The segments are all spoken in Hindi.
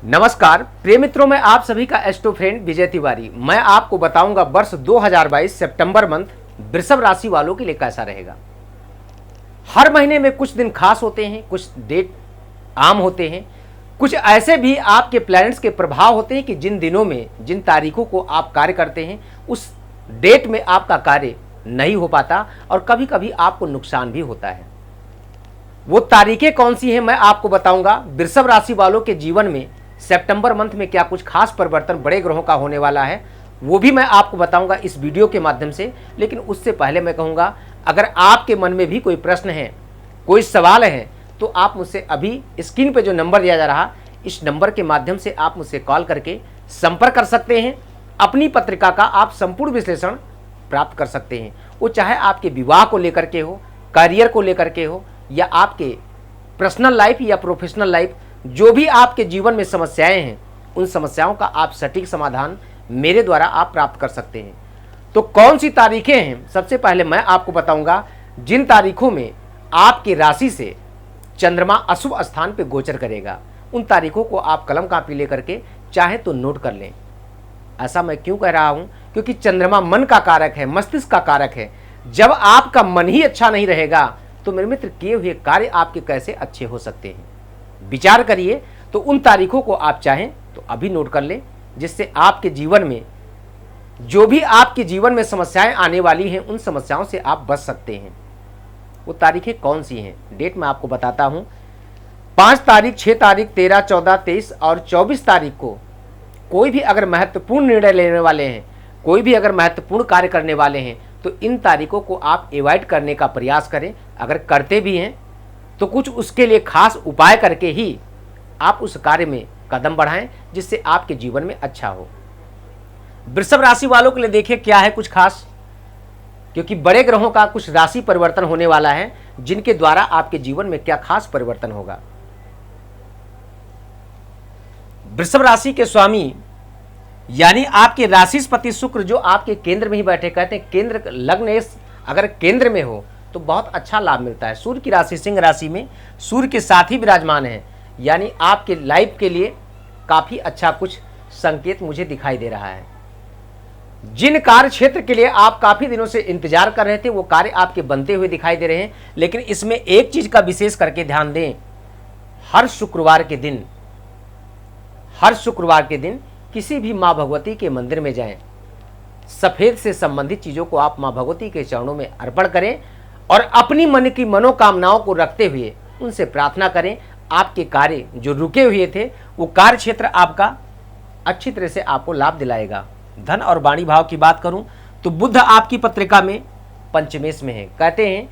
नमस्कार प्रिय मित्रों, मैं आप सभी का एस्ट्रो फ्रेंड विजय तिवारी। मैं आपको बताऊंगा वर्ष 2022 सितंबर मंथ वृषभ राशि वालों के लिए कैसा रहेगा। हर महीने में कुछ दिन खास होते हैं, कुछ डेट आम होते हैं, कुछ ऐसे भी आपके प्लैनेट्स के प्रभाव होते हैं कि जिन दिनों में जिन तारीखों को आप कार्य करते हैं उस डेट में आपका कार्य नहीं हो पाता और कभी कभी आपको नुकसान भी होता है। वो तारीखें कौन सी हैं मैं आपको बताऊंगा। वृषभ राशि वालों के जीवन में सितंबर मंथ में क्या कुछ खास परिवर्तन बड़े ग्रहों का होने वाला है वो भी मैं आपको बताऊंगा इस वीडियो के माध्यम से। लेकिन उससे पहले मैं कहूंगा, अगर आपके मन में भी कोई प्रश्न है, कोई सवाल है, तो आप मुझसे अभी स्क्रीन पे जो नंबर दिया जा रहा इस नंबर के माध्यम से आप मुझसे कॉल करके संपर्क कर सकते हैं। अपनी पत्रिका का आप संपूर्ण विश्लेषण प्राप्त कर सकते हैं। वो चाहे आपके विवाह को लेकर के हो, करियर को लेकर के हो, या आपके पर्सनल लाइफ या प्रोफेशनल लाइफ, जो भी आपके जीवन में समस्याएं हैं उन समस्याओं का आप सटीक समाधान मेरे द्वारा आप प्राप्त कर सकते हैं। तो कौन सी तारीखें हैं, सबसे पहले मैं आपको बताऊंगा जिन तारीखों में आपकी राशि से चंद्रमा अशुभ स्थान पे गोचर करेगा। उन तारीखों को आप कलम कापी लेकर के चाहे तो नोट कर लें। ऐसा मैं क्यों कह रहा हूं, क्योंकि चंद्रमा मन का कारक है, मस्तिष्क का कारक है। जब आपका मन ही अच्छा नहीं रहेगा तो मेरे मित्र किए हुए कार्य आपके कैसे अच्छे हो सकते हैं। विचार करिए। तो उन तारीखों को आप चाहें तो अभी नोट कर लें, जिससे आपके जीवन में जो भी आपके जीवन में समस्याएं आने वाली हैं उन समस्याओं से आप बच सकते हैं। वो तारीखें कौन सी हैं, डेट मैं आपको बताता हूं। 5 तारीख, 6 तारीख, 13, 14, 23 और 24 तारीख को कोई भी अगर महत्वपूर्ण निर्णय लेने वाले हैं, कोई भी अगर महत्वपूर्ण कार्य करने वाले हैं, तो इन तारीखों को आप अवॉइड करने का प्रयास करें। अगर करते भी हैं तो कुछ उसके लिए खास उपाय करके ही आप उस कार्य में कदम बढ़ाएं, जिससे आपके जीवन में अच्छा हो। वृषभ राशि वालों के लिए देखिए क्या है कुछ खास, क्योंकि बड़े ग्रहों का कुछ राशि परिवर्तन होने वाला है, जिनके द्वारा आपके जीवन में क्या खास परिवर्तन होगा। वृषभ राशि के स्वामी यानी आपके राशिपति शुक्र, जो आपके केंद्र में ही बैठे, कहते हैं केंद्र लग्न अगर केंद्र में हो तो बहुत अच्छा लाभ मिलता है। सूर्य की राशि सिंह राशि में सूर्य के साथ ही विराजमान है, यानी आपके लाइफ के लिए काफी अच्छा कुछ संकेत मुझे दिखाई दे रहा है। जिन कार्य क्षेत्र के लिए आप काफी दिनों से इंतजार कर रहे थे वो कार्य आपके बनते हुए दिखाई दे रहे हैं। लेकिन इसमें एक चीज का विशेष करके ध्यान दें, हर शुक्रवार के दिन किसी भी माँ भगवती के मंदिर में जाएं। सफेद से संबंधित चीजों को आप माँ भगवती के चरणों में अर्पण करें और अपनी मन की मनोकामनाओं को रखते हुए उनसे प्रार्थना करें। आपके कार्य जो रुके हुए थे वो कार्य क्षेत्र आपका अच्छी तरह से आपको लाभ दिलाएगा। धन और वाणी भाव की बात करूं तो बुध आपकी पत्रिका में पंचमेश में है। कहते हैं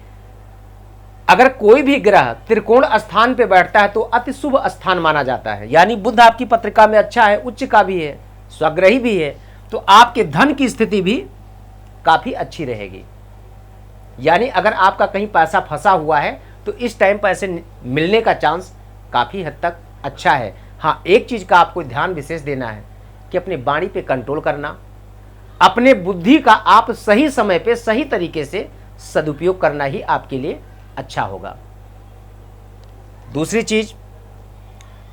अगर कोई भी ग्रह त्रिकोण स्थान पे बैठता है तो अति शुभ स्थान माना जाता है। यानी बुध आपकी पत्रिका में अच्छा है, उच्च का भी है, स्वग्रही भी है, तो आपके धन की स्थिति भी काफी अच्छी रहेगी। यानी अगर आपका कहीं पैसा फंसा हुआ है तो इस टाइम पैसे मिलने का चांस काफी हद तक अच्छा है। हाँ, एक चीज का आपको ध्यान विशेष देना है कि अपने वाणी पे कंट्रोल करना, अपने बुद्धि का आप सही समय पे सही तरीके से सदुपयोग करना ही आपके लिए अच्छा होगा। दूसरी चीज,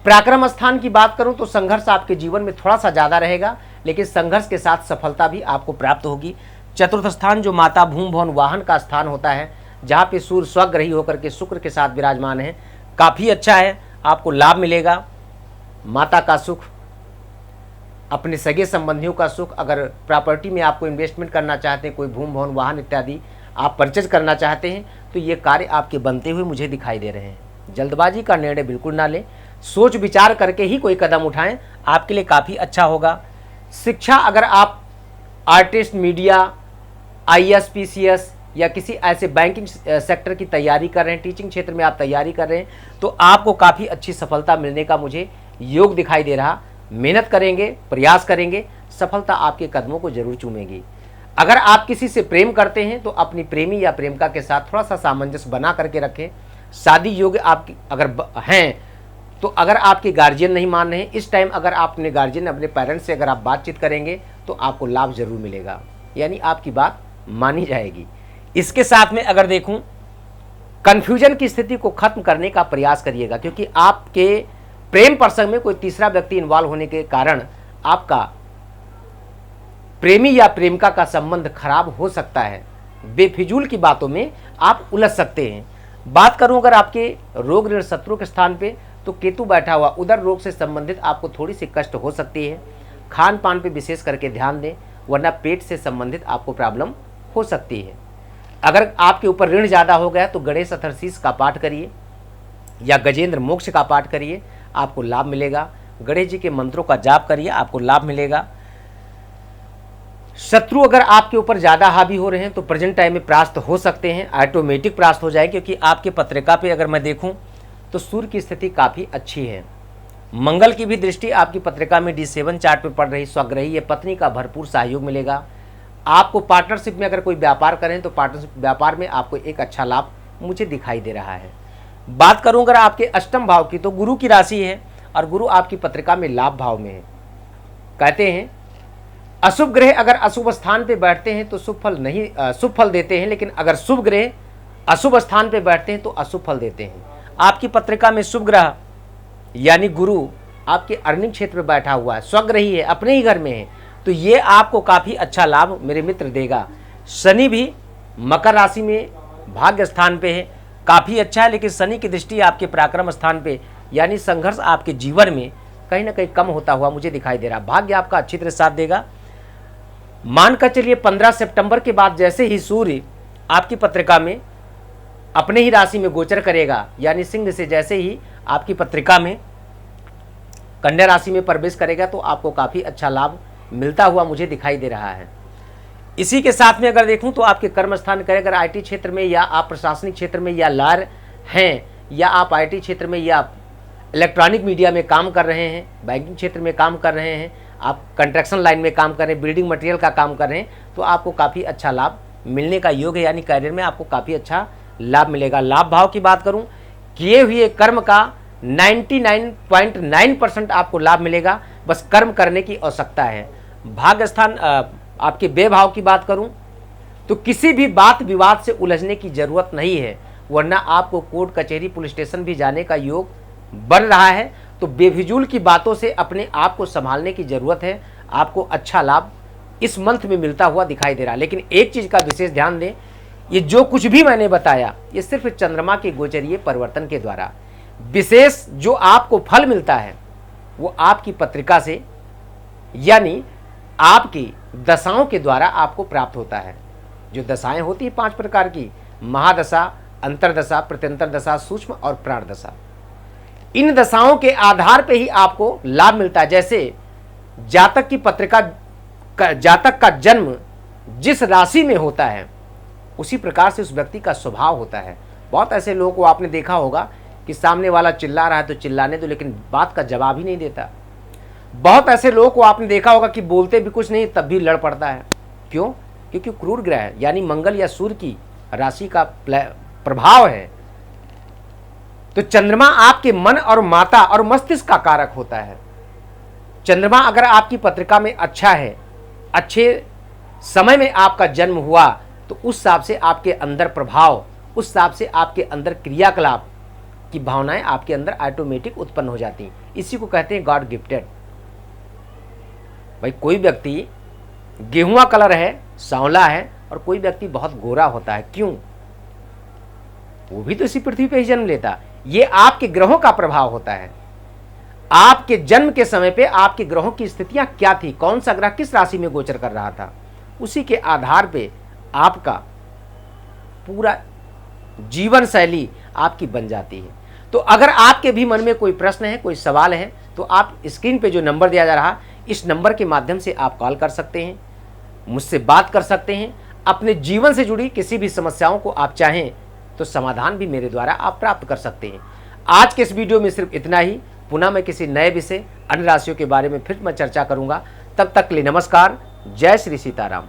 पराक्रम स्थान की बात करूं तो संघर्ष आपके जीवन में थोड़ा सा ज्यादा रहेगा, लेकिन संघर्ष के साथ सफलता भी आपको प्राप्त होगी। चतुर्थ स्थान जो माता भूमि भवन वाहन का स्थान होता है, जहाँ पे सूर्य स्वग्रही होकर के शुक्र के साथ विराजमान है, काफ़ी अच्छा है, आपको लाभ मिलेगा। माता का सुख, अपने सगे संबंधियों का सुख, अगर प्रॉपर्टी में आपको इन्वेस्टमेंट करना चाहते हैं, कोई भूमि भवन वाहन इत्यादि आप परचेज करना चाहते हैं, तो ये कार्य आपके बनते हुए मुझे दिखाई दे रहे हैं। जल्दबाजी का निर्णय बिल्कुल ना लें, सोच विचार करके ही कोई कदम उठाएं, आपके लिए काफ़ी अच्छा होगा। शिक्षा, अगर आप आर्टिस्ट, मीडिया, IAS, PCS या किसी ऐसे बैंकिंग सेक्टर की तैयारी कर रहे हैं, टीचिंग क्षेत्र में आप तैयारी कर रहे हैं, तो आपको काफ़ी अच्छी सफलता मिलने का मुझे योग दिखाई दे रहा। मेहनत करेंगे, प्रयास करेंगे, सफलता आपके कदमों को जरूर चूमेगी। अगर आप किसी से प्रेम करते हैं तो अपनी प्रेमी या प्रेमिका के साथ थोड़ा सा सामंजस्य बना करके रखें। शादी योग्य आप अगर हैं तो अगर आपके गार्जियन नहीं मान रहे हैं इस टाइम, अगर आप अपने गार्जियन, अपने पेरेंट्स से अगर आप बातचीत करेंगे तो आपको लाभ जरूर मिलेगा, यानी आपकी बात मानी जाएगी। इसके साथ में अगर देखूं, कन्फ्यूजन की स्थिति को खत्म करने का प्रयास करिएगा, क्योंकि आपके प्रेम प्रसंग में कोई तीसरा व्यक्ति इन्वॉल्व होने के कारण आपका प्रेमी या प्रेमिका का संबंध खराब हो सकता है। बेफिजूल की बातों में आप उलझ सकते हैं। बात करूं अगर आपके रोग ऋण शत्रु के स्थान पे, तो केतु बैठा हुआ, उधर रोग से संबंधित आपको थोड़ी सी कष्ट हो सकती है। खान पान पे विशेष करके ध्यान दें, वरना पेट से संबंधित आपको प्रॉब्लम हो सकती है। अगर आपके ऊपर ऋण ज़्यादा हो गया तो गणेश अथर्शीष का पाठ करिए या गजेंद्र मोक्ष का पाठ करिए, आपको लाभ मिलेगा। गणेश जी के मंत्रों का जाप करिए, आपको लाभ मिलेगा। शत्रु अगर आपके ऊपर ज़्यादा हावी हो रहे हैं तो प्रेजेंट टाइम में परास्त हो सकते हैं, ऑटोमेटिक परास्त हो जाए, क्योंकि आपके पत्रिका पे अगर मैं देखूं तो सूर्य की स्थिति काफ़ी अच्छी है। मंगल की भी दृष्टि आपकी पत्रिका में D7 चार्ट पे पड़ रही, स्वग्रही है, पत्नी का भरपूर सहयोग मिलेगा। आपको पार्टनरशिप में अगर कोई व्यापार करें तो पार्टनरशिप व्यापार में आपको एक अच्छा लाभ मुझे दिखाई दे रहा है। बात करूं अगर आपके अष्टम भाव की, तो गुरु की राशि है और गुरु आपकी पत्रिका में लाभ भाव में है। कहते हैं अशुभ ग्रह अगर अशुभ स्थान पे बैठते हैं तो शुभ फल देते हैं, लेकिन अगर शुभ ग्रह अशुभ स्थान पे बैठते हैं तो अशुभ फल देते हैं। आपकी पत्रिका में शुभ ग्रह यानी गुरु आपके अर्निंग क्षेत्र में बैठा हुआ है, स्वग्रही है, अपने ही घर में है, तो ये आपको काफ़ी अच्छा लाभ मेरे मित्र देगा। शनि भी मकर राशि में भाग्य स्थान पे है, काफ़ी अच्छा है, लेकिन शनि की दृष्टि आपके पराक्रम स्थान पे, यानी संघर्ष आपके जीवन में कहीं ना कहीं कम होता हुआ मुझे दिखाई दे रहा। भाग्य आपका अच्छी तरह साथ देगा। मानकर चलिए 15 सितंबर के बाद जैसे ही सूर्य आपकी पत्रिका में अपने ही राशि में गोचर करेगा, यानी सिंह से जैसे ही आपकी पत्रिका में कन्या राशि में प्रवेश करेगा, तो आपको काफ़ी अच्छा लाभ मिलता हुआ मुझे दिखाई दे रहा है। इसी के साथ में अगर देखूं तो आपके कर्म स्थान करें, अगर IT क्षेत्र में या आप प्रशासनिक क्षेत्र में या लॉयर हैं, या आप IT क्षेत्र में या इलेक्ट्रॉनिक मीडिया में काम कर रहे हैं, बैंकिंग क्षेत्र में काम कर रहे हैं, आप कंस्ट्रक्शन लाइन में काम कर रहे हैं, बिल्डिंग मटेरियल का काम कर रहे हैं, तो आपको काफ़ी अच्छा लाभ मिलने का योग है, यानी करियर में आपको काफ़ी अच्छा लाभ मिलेगा। लाभ भाव की बात करूं, किए हुए कर्म का 99.9% आपको लाभ मिलेगा, बस कर्म करने की आवश्यकता है। भाग्य स्थान आपके व्यय भाव की बात करूं तो किसी भी बात विवाद से उलझने की जरूरत नहीं है, वरना आपको कोर्ट कचहरी पुलिस स्टेशन भी जाने का योग बन रहा है। तो बेफिजूल की बातों से अपने आप को संभालने की जरूरत है, आपको अच्छा लाभ इस मंथ में मिलता हुआ दिखाई दे रहा है। लेकिन एक चीज़ का विशेष ध्यान दें, ये जो कुछ भी मैंने बताया ये सिर्फ चंद्रमा के गोचरीय परिवर्तन के द्वारा, विशेष जो आपको फल मिलता है वो आपकी पत्रिका से, यानी आपकी दशाओं के द्वारा आपको प्राप्त होता है। जो दशाएं होती हैं 5 प्रकार की, महादशा, अंतरदशा, प्रत्यंतर दशा, सूक्ष्म और प्राण दशा, इन दशाओं के आधार पे ही आपको लाभ मिलता है। जैसे जातक की पत्रिका, जातक का जन्म जिस राशि में होता है उसी प्रकार से उस व्यक्ति का स्वभाव होता है। बहुत ऐसे लोगों को आपने देखा होगा कि सामने वाला चिल्ला रहा है तो चिल्लाने दो, लेकिन बात का जवाब ही नहीं देता। बहुत ऐसे लोगों को आपने देखा होगा कि बोलते भी कुछ नहीं तब भी लड़ पड़ता है। क्यों? क्योंकि क्रूर ग्रह यानी मंगल या सूर्य की राशि का प्रभाव है। तो चंद्रमा आपके मन और माता और मस्तिष्क का कारक होता है। चंद्रमा अगर आपकी पत्रिका में अच्छा है, अच्छे समय में आपका जन्म हुआ, तो उस हिसाब से आपके अंदर प्रभाव, उस हिसाब से आपके अंदर क्रियाकलाप की भावनाएं आपके अंदर ऑटोमेटिक उत्पन्न हो जाती हैं। इसी को कहते हैं गॉड गिफ्टेड। भाई कोई व्यक्ति गेहुआ कलर है, सांवला है, और कोई व्यक्ति बहुत गोरा होता है, क्यों? वो भी तो इसी पृथ्वी पे ही जन्म लेता। ये आपके ग्रहों का प्रभाव होता है। आपके जन्म के समय पे आपके ग्रहों की स्थितियां क्या थी, कौन सा ग्रह किस राशि में गोचर कर रहा था, उसी के आधार पे आपका पूरा जीवन शैली आपकी बन जाती है। तो अगर आपके भी मन में कोई प्रश्न है, कोई सवाल है, तो आप स्क्रीन पे जो नंबर दिया जा रहा, इस नंबर के माध्यम से आप कॉल कर सकते हैं, मुझसे बात कर सकते हैं। अपने जीवन से जुड़ी किसी भी समस्याओं को आप चाहें तो समाधान भी मेरे द्वारा आप प्राप्त कर सकते हैं। आज के इस वीडियो में सिर्फ इतना ही। पुनः मैं किसी नए विषय, अन्य राशियों के बारे में फिर मैं चर्चा करूंगा। तब तक के लिए नमस्कार। जय श्री सीताराम।